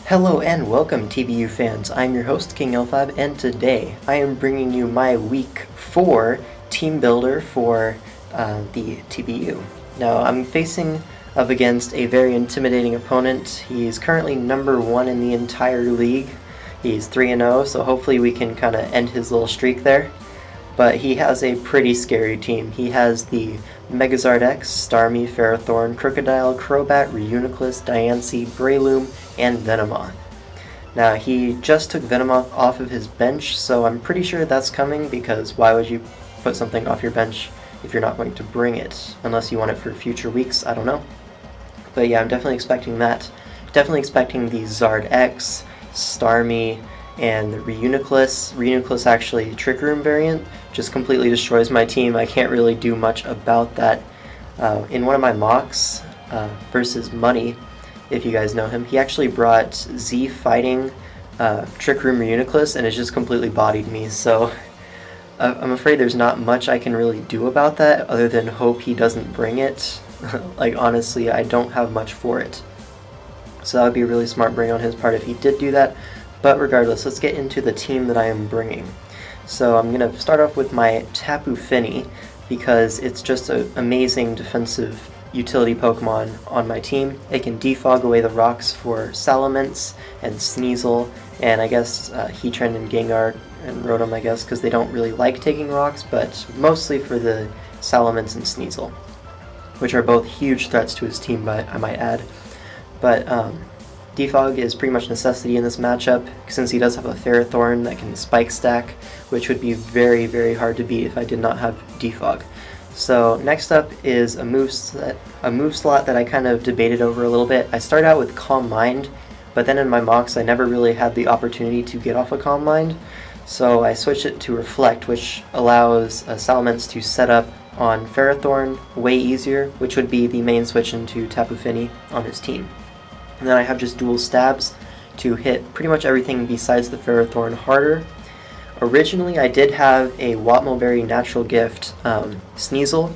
Hello and welcome TBU fans, I'm your host King L5 and today I am bringing you my week 4 team builder for the TBU. Now I'm facing up against a very intimidating opponent. He's currently number 1 in the entire league. He's 3-0, so hopefully we can kind of end his little streak there. But he has a pretty scary team. He has the Megazard X, Starmie, Ferrothorn, Crocodile, Crobat, Reuniclus, Diancie, Breloom, and Venomoth. Now he just took Venomoth off of his bench, so I'm pretty sure that's coming because why would you put something off your bench if you're not going to bring it? Unless you want it for future weeks, I don't know. But yeah, I'm definitely expecting that. Definitely expecting the Zard X, Starmie, and the Reuniclus. Reuniclus actually Trick Room variant just completely destroys my team. I can't really do much about that. In one of my mocks versus Money, if you guys know him, he actually brought Z fighting Trick Room Reuniclus and it just completely bodied me, so I'm afraid there's not much I can really do about that other than hope he doesn't bring it. Like honestly, I don't have much for it. So that would be a really smart bring on his part if he did do that. But regardless, let's get into the team that I am bringing. So I'm going to start off with my Tapu Fini because it's just an amazing defensive utility Pokemon on my team. It can defog away the rocks for Salamence and Sneasel, and I guess Heatran and Gengar and Rotom, I guess, because they don't really like taking rocks, but mostly for the Salamence and Sneasel, which are both huge threats to his team, I might add. But Defog is pretty much necessity in this matchup, since he does have a Ferrothorn that can Spike Stack, which would be very, very hard to beat if I did not have Defog. So next up is a move slot that I kind of debated over a little bit. I started out with Calm Mind, but then in my mocks I never really had the opportunity to get off a Calm Mind, so I switched it to Reflect, which allows Salamence to set up on Ferrothorn way easier, which would be the main switch into Tapu Fini on his team. And then I have just dual stabs to hit pretty much everything besides the Ferrothorn harder. Originally I did have a Watmoberry Natural Gift Sneasel,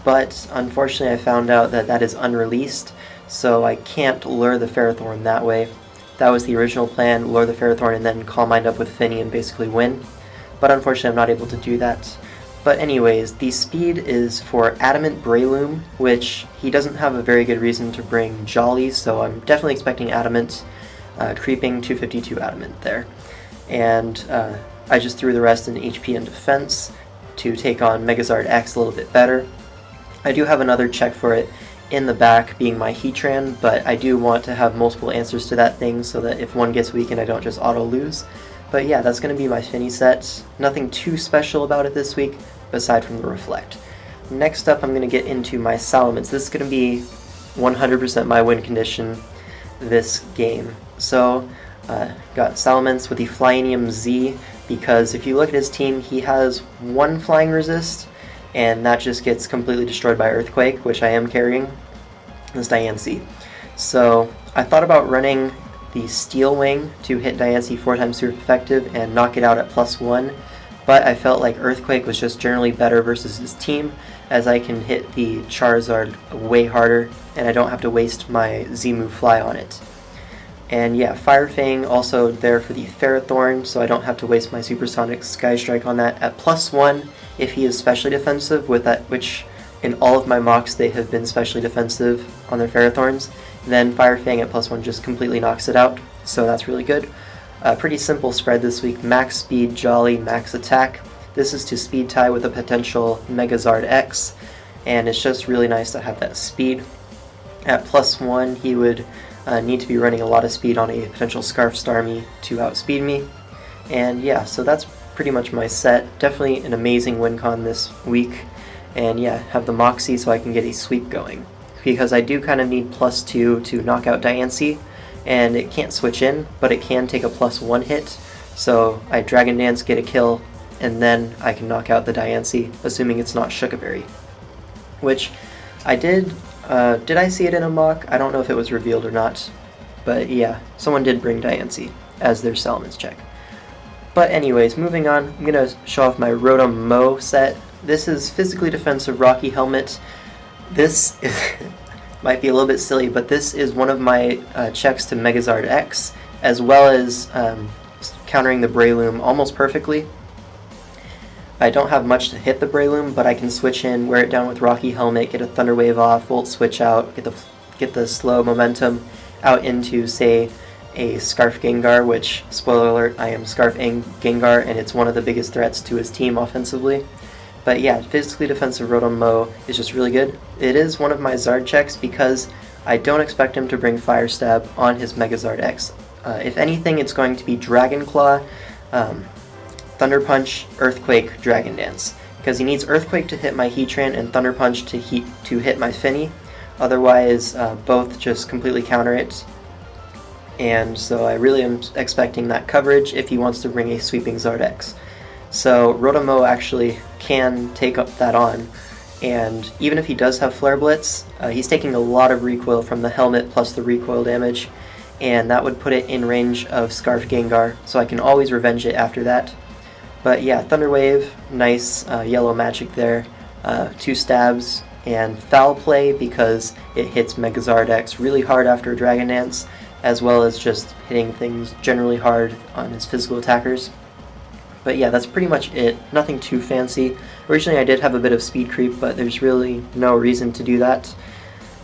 but unfortunately I found out that that is unreleased, so I can't lure the Ferrothorn that way. That was the original plan, lure the Ferrothorn and then Calm Mind up with Fini and basically win. But unfortunately I'm not able to do that. But anyways, the speed is for Adamant Breloom, which he doesn't have a very good reason to bring Jolly, so I'm definitely expecting Adamant, creeping 252 Adamant there. And I just threw the rest in HP and defense to take on Megazard X a little bit better. I do have another check for it in the back, being my Heatran, but I do want to have multiple answers to that thing so that if one gets weakened I don't just auto-lose. But yeah, that's going to be my Fini set. Nothing too special about it this week, aside from the Reflect. Next up, I'm going to get into my Salamence. This is going to be 100% my win condition this game. So, got Salamence with the Flyinium Z, because if you look at his team, he has 1 Flying Resist, and that just gets completely destroyed by Earthquake, which I am carrying. This Diancie. So, I thought about running the Steel Wing to hit Diancie 4 times super effective and knock it out at +1, but I felt like Earthquake was just generally better versus his team, as I can hit the Charizard way harder and I don't have to waste my Z-move Fly on it. And yeah, Fire Fang also there for the Ferrothorn, so I don't have to waste my Supersonic Sky Strike on that at +1 if he is specially defensive, with that, which in all of my mocks they have been specially defensive on their Ferrothorns. Then Fire Fang at +1 just completely knocks it out, so that's really good. Pretty simple spread this week. Max Speed, Jolly, Max Attack. This is to Speed tie with a potential Megazard X, and it's just really nice to have that speed. At +1 he would need to be running a lot of speed on a potential Scarf Starmie to outspeed me. And yeah, so that's pretty much my set. Definitely an amazing win con this week. And yeah, have the Moxie so I can get a sweep going, because I do kind of need +2 to knock out Diancie, and it can't switch in, but it can take a +1 hit, so I Dragon Dance, get a kill, and then I can knock out the Diancie, assuming it's not Shukaberry. Which I did I see it in a mock? I don't know if it was revealed or not, but yeah, someone did bring Diancie as their Salamence check. But anyways, moving on, I'm going to show off my Rotom Mo set. This is physically defensive Rocky Helmet. This is, might be a little bit silly, but this is one of my checks to Megazard X, as well as countering the Breloom almost perfectly. I don't have much to hit the Breloom, but I can switch in, wear it down with Rocky Helmet, get a Thunder Wave off, Volt Switch out, get the slow momentum out into, say, a Scarf Gengar, which, spoiler alert, I am Scarf Gengar, and it's one of the biggest threats to his team offensively. But yeah, physically defensive Rotom Mow is just really good. It is one of my Zard checks because I don't expect him to bring Fire Stab on his Megazard X. If anything, it's going to be Dragon Claw, Thunder Punch, Earthquake, Dragon Dance, because he needs Earthquake to hit my Heatran and Thunder Punch to hit my Finny. Otherwise, both just completely counter it. And so I really am expecting that coverage if he wants to bring a sweeping Zard X. So Rotom Mow actually can take that on, and even if he does have Flare Blitz, he's taking a lot of recoil from the helmet plus the recoil damage, and that would put it in range of Scarf Gengar, so I can always revenge it after that. But yeah, Thunder Wave, nice yellow magic there, 2 stabs, and Foul Play because it hits Megazard X really hard after Dragon Dance, as well as just hitting things generally hard on his physical attackers. But yeah, that's pretty much it. Nothing too fancy. Originally I did have a bit of speed creep, but there's really no reason to do that.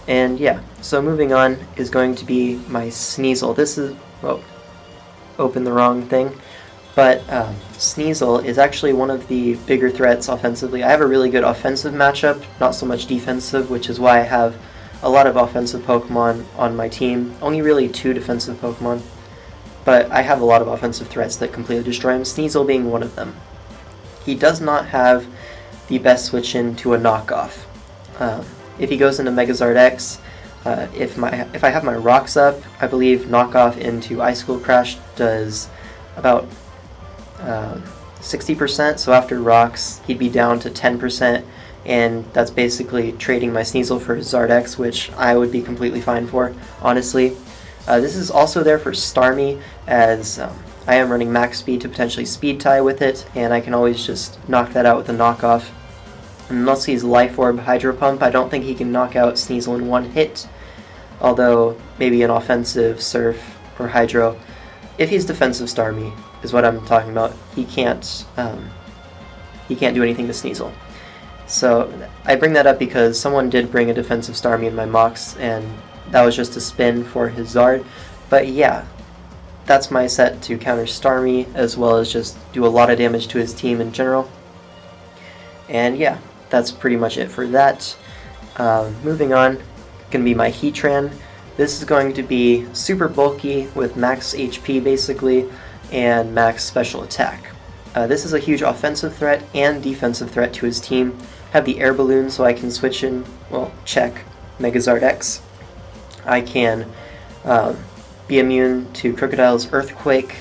And yeah, so moving on is going to be my Sneasel. This is, oh, open the wrong thing. But Sneasel is actually one of the bigger threats offensively. I have a really good offensive matchup, not so much defensive, which is why I have a lot of offensive Pokemon on my team. Only really 2 defensive Pokemon. But I have a lot of offensive threats that completely destroy him, Sneasel being one of them. He does not have the best switch in to a knockoff. If he goes into Megazard X, if I have my rocks up, I believe knockoff into Icicle Crash does about 60%, so after rocks he'd be down to 10%, and that's basically trading my Sneasel for Zard X, which I would be completely fine for, honestly. This is also there for Starmie, as I am running max speed to potentially speed tie with it, and I can always just knock that out with a knockoff. Unless he's Life Orb Hydro Pump, I don't think he can knock out Sneasel in one hit, although maybe an offensive Surf or Hydro. If he's defensive Starmie, is what I'm talking about, he can't do anything to Sneasel. So I bring that up because someone did bring a defensive Starmie in my mocks, and that was just a spin for his Zard. But yeah, that's my set to counter Starmie, as well as just do a lot of damage to his team in general. And yeah, that's pretty much it for that. Moving on, going to be my Heatran. This is going to be super bulky with max HP basically, and max special attack. This is a huge offensive threat and defensive threat to his team. Have the Air Balloon so I can switch in, well, check Megazard X. I can be immune to Crocodile's Earthquake,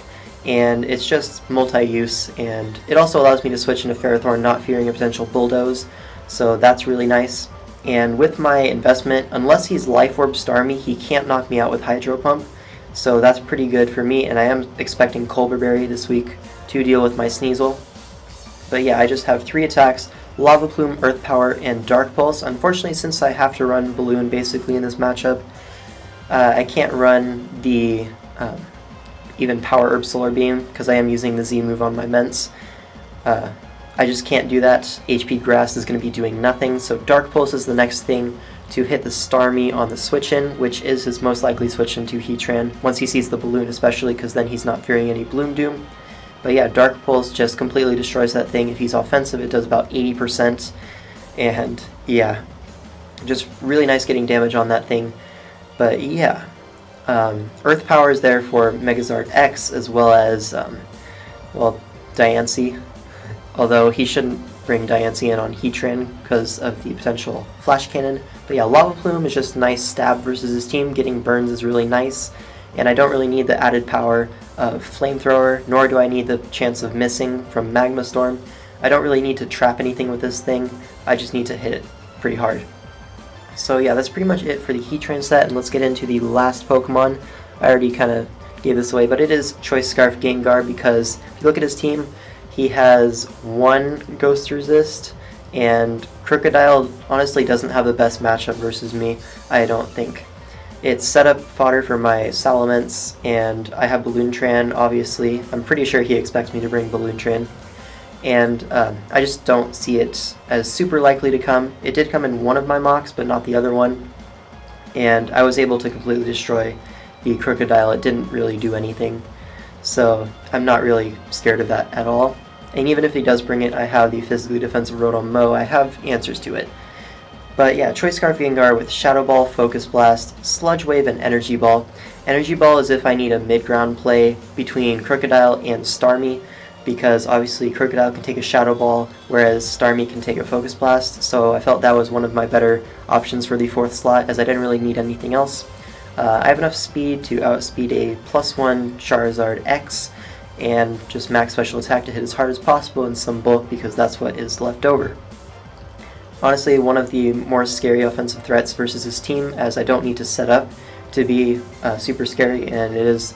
and it's just multi-use, and it also allows me to switch into Ferrothorn not fearing a potential Bulldoze, so that's really nice. And with my investment, unless he's Life Orb Starmie, he can't knock me out with Hydro Pump, so that's pretty good for me, and I am expecting Colbur Berry this week to deal with my Sneasel. But yeah, I just have 3 attacks, Lava Plume, Earth Power, and Dark Pulse. Unfortunately, since I have to run Balloon basically in this matchup, I can't run the even Power Herb Solar Beam because I am using the Z move on my Ments. I just can't do that. HP Grass is going to be doing nothing, so Dark Pulse is the next thing to hit the Starmie on the switch-in, which is his most likely switch-in to Heatran, once he sees the Balloon especially, because then he's not fearing any Bloom Doom. But yeah, Dark Pulse just completely destroys that thing. If he's offensive, it does about 80%, and yeah, just really nice getting damage on that thing. But yeah, Earth Power is there for Megazard X, as well as, well, Diancie. Although he shouldn't bring Diancie in on Heatran because of the potential Flash Cannon. But yeah, Lava Plume is just nice stab versus his team. Getting burns is really nice. And I don't really need the added power of Flamethrower, nor do I need the chance of missing from Magma Storm. I don't really need to trap anything with this thing. I just need to hit it pretty hard. So yeah, that's pretty much it for the Heatran set, and let's get into the last Pokemon. I already kind of gave this away, but it is Choice Scarf Gengar, because if you look at his team, he has 1 Ghost Resist, and Crocodile honestly doesn't have the best matchup versus me, I don't think. It's setup fodder for my Salamence, and I have Balloon obviously. I'm pretty sure he expects me to bring Balloon and I just don't see it as super likely to come. It did come in one of my mocks, but not the other one, and I was able to completely destroy the Crocodile. It didn't really do anything, so I'm not really scared of that at all. And even if he does bring it, I have the physically defensive Rotom. I have answers to it. But yeah, Choice Scarf Gengar with Shadow Ball, Focus Blast, Sludge Wave, and Energy Ball. Energy Ball is if I need a mid-ground play between Crocodile and Starmie, because obviously Crocodile can take a Shadow Ball, whereas Starmie can take a Focus Blast, so I felt that was one of my better options for the 4th slot, as I didn't really need anything else. I have enough speed to outspeed a +1 Charizard X, and just max special attack to hit as hard as possible in some bulk, because that's what is left over. Honestly, one of the more scary offensive threats versus his team, as I don't need to set up to be super scary, and it is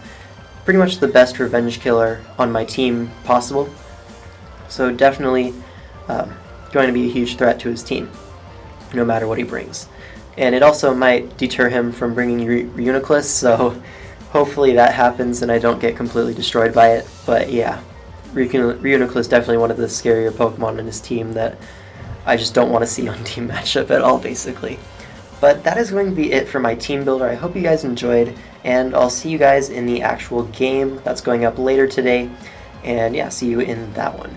pretty much the best revenge killer on my team possible. So definitely going to be a huge threat to his team, no matter what he brings. And it also might deter him from bringing Reuniclus, so hopefully that happens and I don't get completely destroyed by it. But yeah, Reuniclus is definitely one of the scarier Pokemon in his team that I just don't want to see on team matchup at all, basically. But that is going to be it for my team builder. I hope you guys enjoyed, and I'll see you guys in the actual game that's going up later today. And yeah, see you in that one.